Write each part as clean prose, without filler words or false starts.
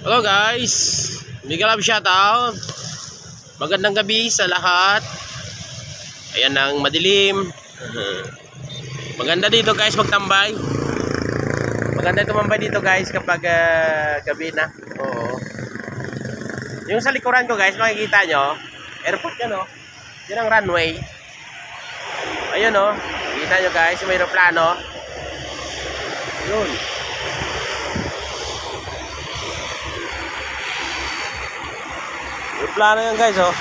Hello guys, big love shoutout. Magandang gabi sa lahat. Ayan ang madilim. Maganda dito guys magtambay. Maganda tumambay dito guys kapag gabi na. Oo. Yung sa likuran ko guys, makikita nyo, airport yan o. Yan ang runway. Ayun o, kita nyo guys, may aeroplano. Yun. Plano yan guys oh.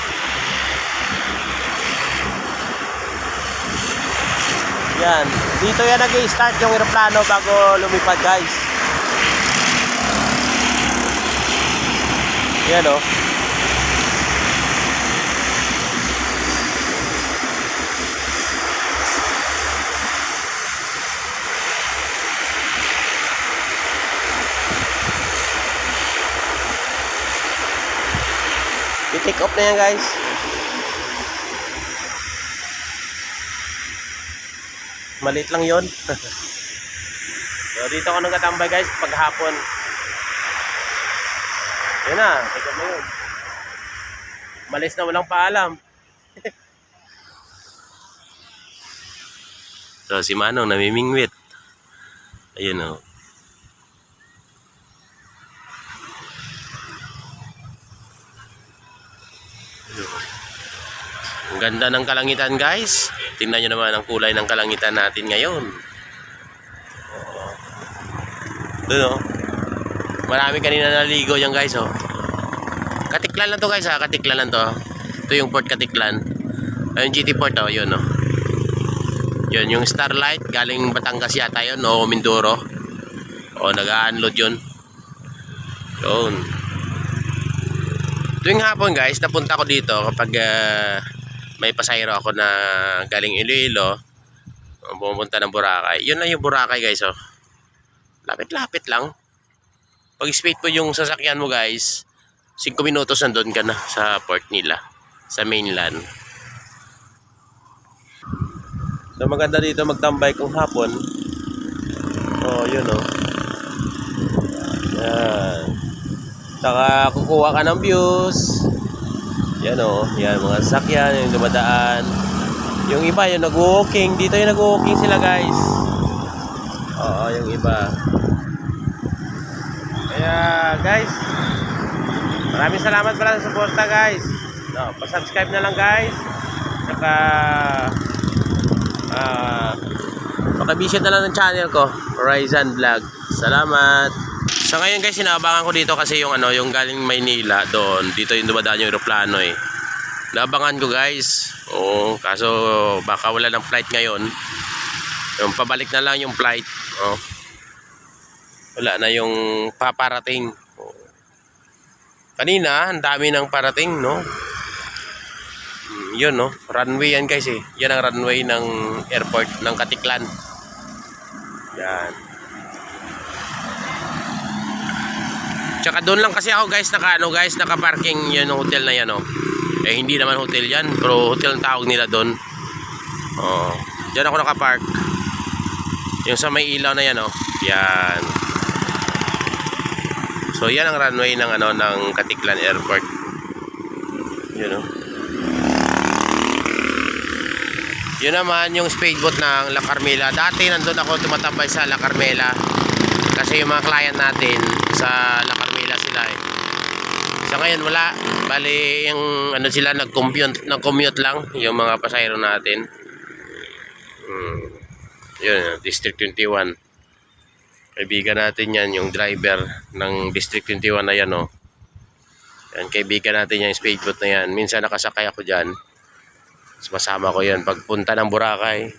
Yan, dito yan nag-i-start yung aeroplano bago lumipad guys. Yan oh. I-take off na yan guys. Maliit lang yun. So dito ako nagtatambay guys paghapon. Yun na, take off na yun. Malis na walang paalam. So si Manong namimingwit. Ayun o. Ang ganda ng kalangitan guys. Tingnan nyo naman ang kulay ng kalangitan natin ngayon. Doon oh. Marami kanina naligo yan guys oh. Katiklan lang to guys ha. Katiklan lang to. Ito yung Port Katiklan. Ayun GT Port oh. Yun oh. Yun yung Starlight. Galing Batangas yata yun o Mindoro. O nag-unload yun. Yun. Tuwing hapon guys, napunta ko dito kapag may pasahero ako na galing Iloilo, pumunta ng Boracay. Yun lang yung Boracay guys oh. Lapit-lapit lang. Pag speed po yung sasakyan mo guys, 5 minutos nandun ka na sa port nila, sa mainland. So maganda dito magtambay kung hapon. Oh, yun oh. Yan. Saka kukuha ka ng views. Yan o, yan mga sasakyan yung dumadaan. Yung iba yung nag-walking. Dito yung nag-walking sila guys. Oo, yung iba. Kaya guys, maraming salamat pala sa suporta guys. No, pa-subscribe na lang guys. Saka paka-visit na lang ng channel ko, Horizon Vlog. Salamat. So ngayon guys, sinaabangan ko dito kasi yung ano, yung galing Maynila doon. Dito yung dumadaan yung aeroplano eh. Naabangan ko guys. Oo, kaso baka wala ng flight ngayon. Yung pabalik na lang yung flight. Oh. Wala na yung paparating. Oh. Kanina, ang dami ng parating, no? Yun, no? Runway yan guys eh. Yan ang runway ng airport ng Katiklan. Yan. Tsaka doon lang kasi ako guys naka-parking yun yung hotel na yan oh. Eh hindi naman hotel yan, pero hotel ang tawag nila doon. Oh, diyan ako naka-park. Yung sa may ilaw na yan oh. Yan. So yan ang runway ng ano ng Katiklan Airport. Yun oh. Yun naman yung speedboat ng La Carmela. Dati nandun ako tumatambay sa La Carmela. Kasi yung mga client natin sa La Carmela sila eh. So ngayon wala. Bali yung ano sila nag-commute lang yung mga pasahero natin. Yun, District 21. Kaibigan natin yan, yung driver ng District 21 na yan oh. Yan, kaibigan natin yung speedboat na yan. Minsan nakasakay ako dyan. Masama ko yan pagpunta ng Boracay.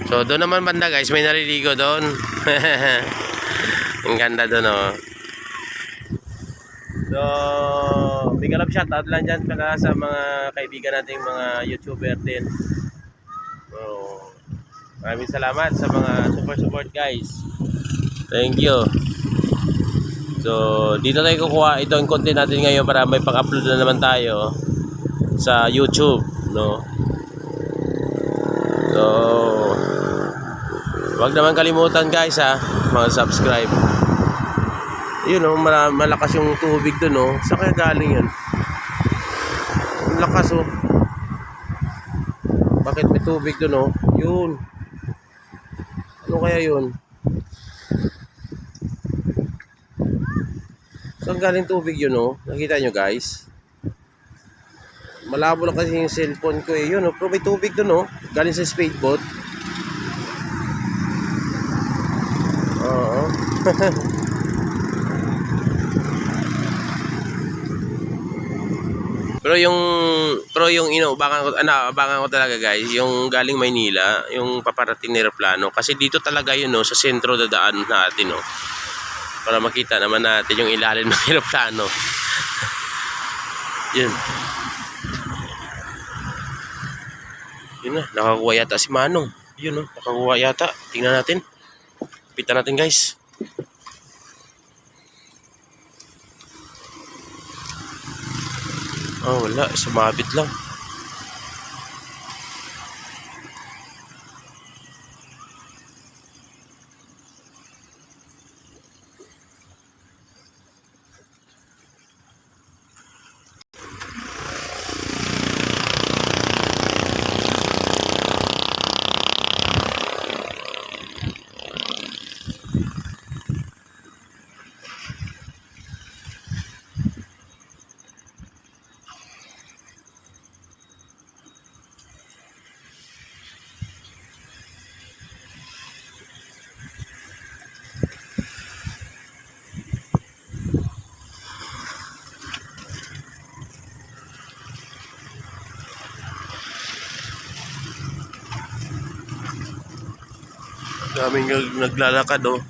So doon naman banda guys, may naliligo doon. Ang ganda doon oh. So big love shoutout lang dyan pala sa mga kaibigan nating mga YouTuber din. So maraming salamat sa mga support guys. Thank you. So dito tayo kukuha ito yung content natin ngayon para may pang-upload na naman tayo sa YouTube, no? So Huwag naman kalimutan guys ha, mag-subscribe. Yun oh, malakas yung tubig dun oh. Saan kaya galing yun? Ang lakas oh. Bakit may tubig dun oh? Yun. Ano kaya yun? Saan galing tubig yun oh? Nakita nyo guys? Malabo lang kasi yung cellphone ko eh. Yun oh, pero may tubig dun oh. Galing sa speedboat. Oo. Pero yung abangan ko talaga guys, yung galing Maynila, yung paparating na eroplano kasi dito talaga yun no, sa sentro dadaan natin no. Para makita naman natin yung ilalim ng eroplano. Yun. Yun na, nakakuha yata si Manong. Yun no, nakakuha yata. Tingnan natin. Pitan natin guys. Oh, wala. Sumabit lang. Daming naglalakad oh.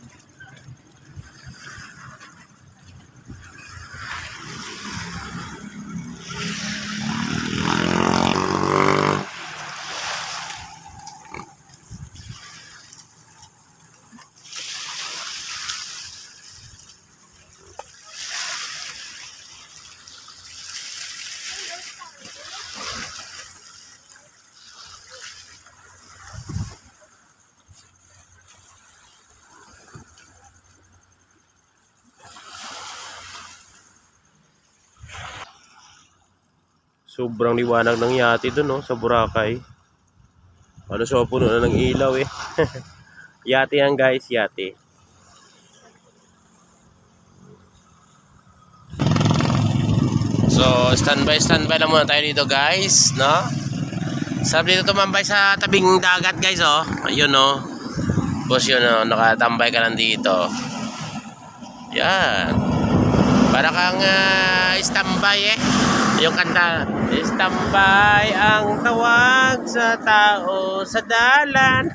Sobrang liwanag ng yate doon no, sa Boracay. Ano siya, puno na ng ilaw eh. Yate yan guys, yate. So, standby lang muna tayo dito guys, no? Sarap dito tumambay sa tabing dagat guys oh. Ayun no. Boss yun no, nakatambay ka lang dito. Yan. Para kang standby eh. Yung kanta, standby ang tawag sa tao sa dalan.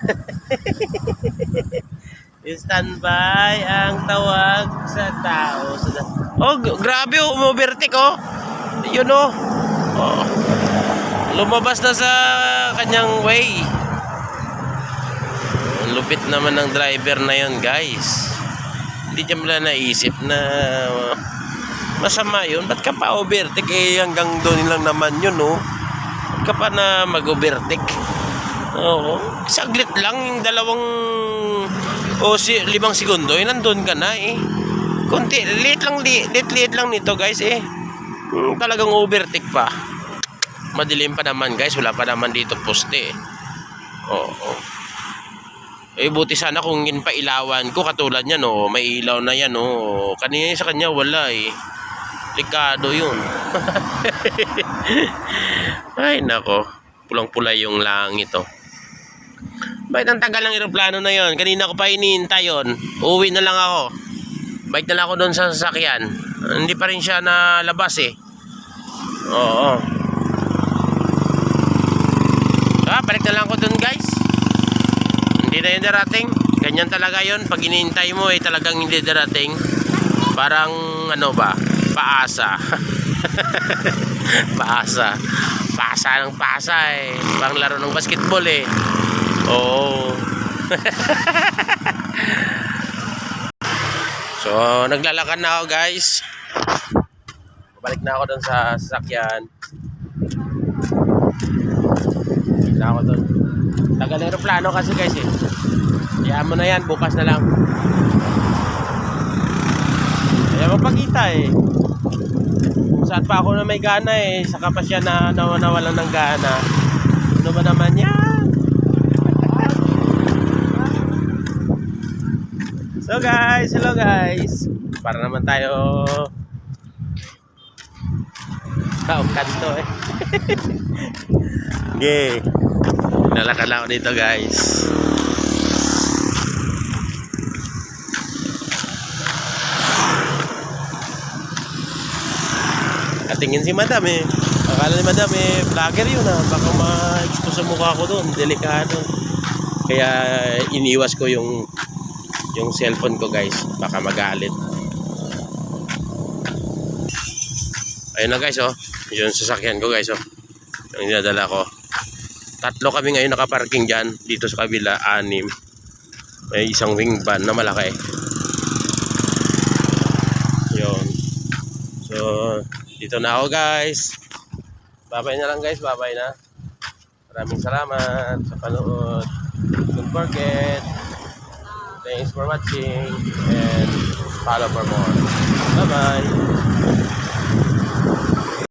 Standby ang tawag sa tao sa dalan. Oh, grabe oh, umovertik oh. Yun oh. Oh. Lumabas na sa kanyang way. Lupit naman ng driver na yun guys. Hindi niya mula naisip na masama yun. Ba't ka pa overtake eh, hanggang doon lang naman yun no. Ba't ka pa na mag-overtake? Oo. Saglit lang yung 5 segundo eh, nandun ka na eh. Kunti, liit lang nito guys eh. Talagang overtake pa. Madilim pa naman guys, wala pa naman dito poste eh. Oo. Eh buti sana kung ginpailawan ko katulad niyan oh, may ilaw na yan oh. Kanina sa kanya wala eh. Likado yun. Ay nako, pulang-pula yung langit oh. Bakit ang tagal ng eroplano na yon? Kanina ko pa hinihintay yon. Uwi na lang ako. Balik na lang ako doon sa sasakyan. Hindi pa rin siya nalabas eh. Oo. Balik na lang ako doon guys. Hindi na yun darating. Ganyan talaga yon. Pag hinihintay mo eh talagang hindi darating. Parang ano ba? Paasa. Paasa. Pasa ng pasa eh. Parang laro ng basketball eh. Oo. So, naglalakad na ako guys. Balik na ako doon sa sasakyan. Balik na ako doon. Tagal ng aeroplano kasi guys eh. Hayaan mo na yan, bukas na lang. Kaya magpakita eh. Kung saan pa ako na may gana eh. Saka pa siya na nawalan ng gana. Ano ba naman yan? So guys, hello guys. Para naman tayo kanto eh. Okay. Nalakad lang ako dito guys. Katingin si madam eh. Akala ni madam eh, vlogger yun ah. Baka ma-expose sa mukha ko doon. Delikado. Kaya iniwas ko yung cellphone ko guys. Baka magalit. Ayun na guys oh. Yung sasakyan ko guys oh. Yung dinadala ko. 3 kami ngayon nakaparking dyan. Dito sa kabila, 6. May isang wing van na malaki. Yun. So, dito na ako guys. Babay na lang guys. Babay na. Maraming salamat sa panood. Don't forget. Thanks for watching. And follow for more. Bye bye.